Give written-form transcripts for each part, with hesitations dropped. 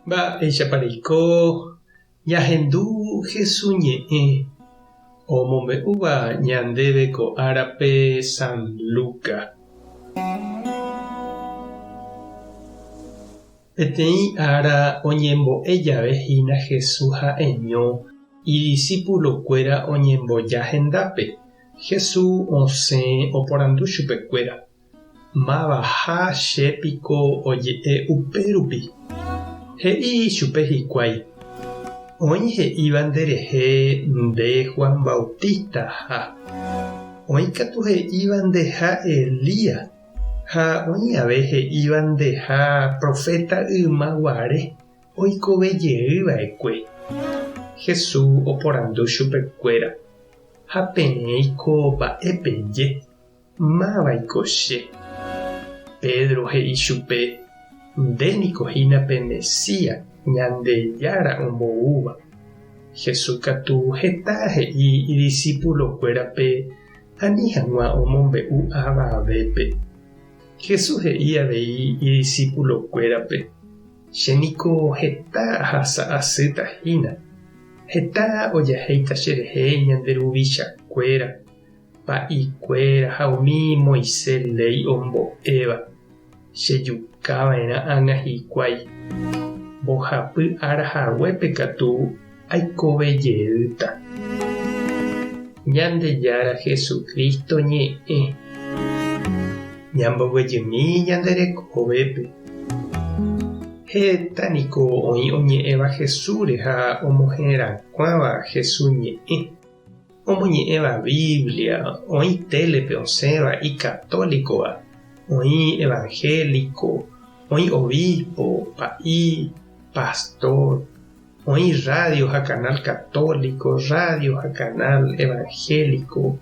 Mba'éichapareko ñahendu Jesús ñe'ẽ omombe'úva ñandéve ko árape San Lucas. Peteĩ ára oñembo'ejavehína Jesús ha'eño idiscípulokuéra oñemboja hendápe. Jesús osẽ oporandu chupekuéra: “Mavaha chépiko oje'e upérupi?” He'i chupe hikuái: “Oĩ he'íva nderehe nde Juan Bautista ha oĩkatu he'íva ndeha Elías ha oĩave he'íva ndeha profeta ymaguare oikovejeýva'ekue.” Jesús oporandu chupekuéra: “Ha peẽiko mba'épeje. Máva'iko che?” Pedro he'i chupe: “Ndéniko hína pe Mesías, Ñandejára omboúva.” Jesús katu heta he'i idiscípulokuérape ani hag̃ua omombe'u avavépe. Jesús he'i avei idiscípulokuérape: “Chéniko heta ahasa'asýtahína. Heta ojahéita cherehe ñande ruvichakuéra, pa'ikuéra ha umi Moisés ley ombo'éva. Chejukava'erã ág̃a hikuái. Mbohapy arahaguépe katu aikovejeýta.” Ñandejára Jesukristo ñe'ẽ ñamboguejymi ñande rekovépe. Hétaniko oĩ oñe'ẽva Jesúsre ha omohẽrakuãva Jesús ñe'ẽ. Omoñe'ẽva Biblia, oĩ télepe osẽva ikatólikova, oĩ evangélico, oĩ obispo, pa'i, pastor, oĩ radio ha canal católico, radio ha canal evangélico,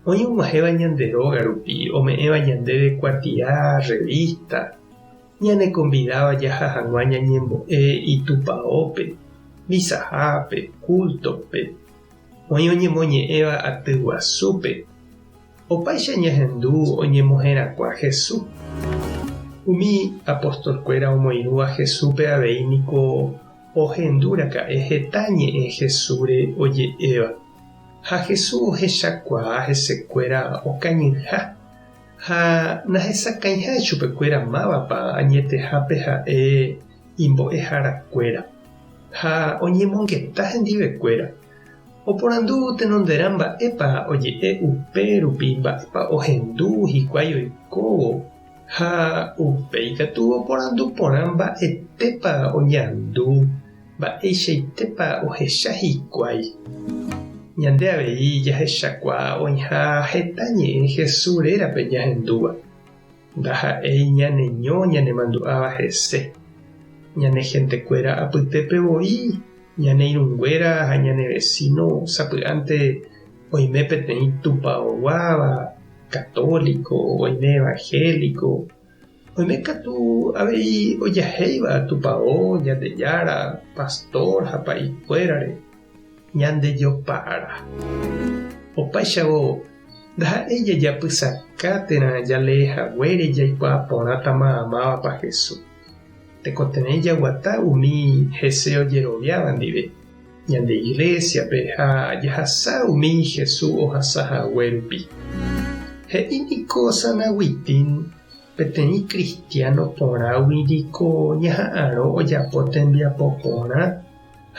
oĩ og̃uahẽva ñande róga rupi, ome'ẽva ñandéve kuatia, revista, ñane convidava jaha hag̃ua ñañembo'e itupaópe, misahápe, cultope, oĩ oñemoñe'ẽva aty guasúpe. Opaicha ñahendu oñemohẽrakua Jesús. Umi apostolkuéra omoirũva Jesúspe avei niko ohendúraka'e heta ñe'ẽ Jesúsre oje'éva. Ha Jesús ohechakuaa hesekuéra okañyha ha nahesakãiha chupekuéra mávapa añetehápe ha'e imbo'eharakuéra ha oñemongeta hendivekuéra. Oporandu tenonderã mba'épa oje'e upérupi, mba'épa ohendu hikuái oikóvo ha upéi katu oporandu porã mba'etépa oñandu, mba'eichaitépa ohecha hikuái. Ñande avei jahechakuaa oĩha heta ñe'ẽ Jesúsrérape ñahendúva. Ndaha'éi ñaneño ñanemandu'áva hese, ñane hentekuéra apytépevoi, ñane irũnguéra ha ñane vecino sapy'ánte oime peteĩ tupaoguáva católico, oime evangélico, oime katu avei ojahéiva tupao Ñandejára, pastor ha pa'ikuérare, Ñandejopára. Opaichavo ndaha'éi jajapysakáterã jalehaguére jaikuaa porã tamamávapa Jesús. Tekotevẽ jaguata umi hese ojeroviáva ndive ñande iglesiape ha jahasa umi Jesús ohasahague rupi. He'i niko San Agustín peteĩ cristiano porãgui niko ñaha'ãrõ ojapo tembiapo porã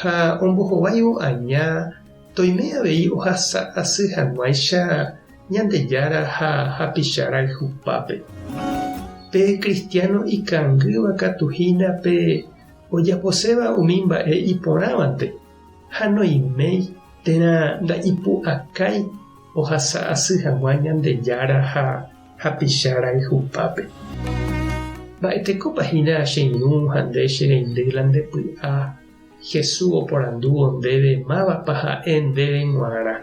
ha ombohovái aña toime avei ohasa'asy hag̃uáicha Ñandejára ha hapichára yhupápe. Pe cristiano ikangýva katuhína pe ojaposéva umi mba'e iporãvante ha noiméi térã nda'ipu'akái ohasa'asy hag̃ua Ñandejára ha hapichára yhupápe. Mba'etekópahína cheirũ ha nde chereindýla ndepy'a Jesús oporanduvo ndéve mávapa ha'e ndéve g̃uarã.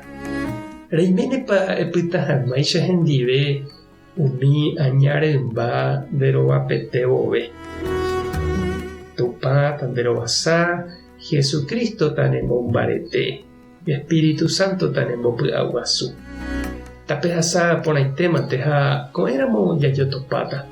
Reiménepa epyta hag̃uáicha hendive umi añarymba nderovapete vove. Tupã tanderovasa Jesukristo tanemombarete, Espíritu Santo tanembopy'aguasu. Tapehasa porãitémante ha ko'ẽramo jajotopáta.